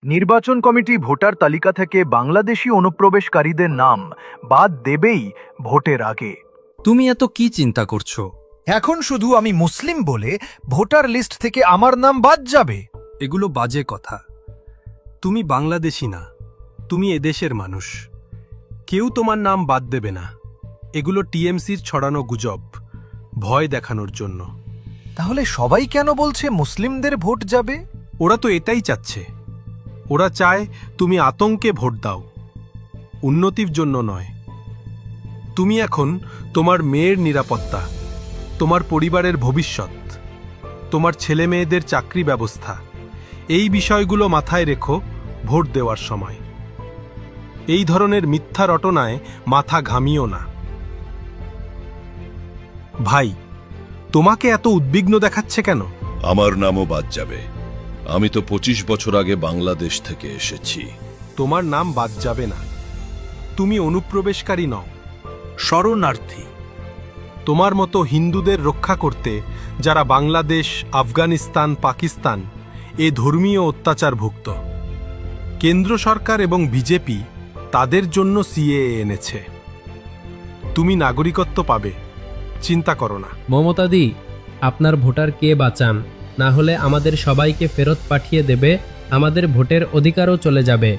নির্বাচন committee voter তালিকা থেকে বাংলাদেশি অনুপ্রবেশকারীদের নাম বাদ দেবেই ভোটের আগে। তুমি এত কি চিন্তা করছো? এখন শুধু আমি মুসলিম বলে ভোটার লিস্ট থেকে আমার নাম বাদ যাবে? এগুলো বাজে কথা। তুমি বাংলাদেশী না, তুমি এদেশের মানুষ। কেউ তোমার নাম বাদ দেবে না। এগুলো টিএমসির ছড়ানো গুজব, ভয় দেখানোর জন্য। তাহলে সবাই কেন বলছে মুসলিমদের ভোট যাবে? ওরা তো এটাই চাচ্ছে। ওরা চায় তুমি আতঙ্কে ভোট দাও, উন্নতির জন্য নয়। তুমি এখন তোমার মেয়ের নিরাপত্তা, তোমার পরিবারের ভবিষ্যৎ, তোমার ছেলে মেয়েদের চাকরি ব্যবস্থা, এই বিষয়গুলো মাথায় রেখো ভোট দেওয়ার সময়। এই ধরনের মিথ্যা রটনায় মাথা ঘামিও না। ভাই, তোমাকে এত উদ্বিগ্ন দেখাচ্ছে কেন? আমার নামও বাদ যাবে। আমি তো 25 বছর আগে বাংলাদেশ থেকে এসেছি। তোমার নাম বাদ যাবে না। তুমি অনুপ্রবেশকারী নও, শরণার্থী। তোমার মতো হিন্দুদের রক্ষা করতে যারা বাংলাদেশ, আফগানিস্তান, পাকিস্তান এ ধর্মীয় অত্যাচারভুক্ত, কেন্দ্র সরকার এবং বিজেপি তাদের জন্য সিএএ এনেছে। তুমি নাগরিকত্ব পাবে, চিন্তা করো না। মমতাদি, আপনার ভোটার কে বাঁচান, না হলে আমাদের সবাইকে ফেরত পাঠিয়ে দেবে, আমাদের ভোটের অধিকারও চলে যাবে।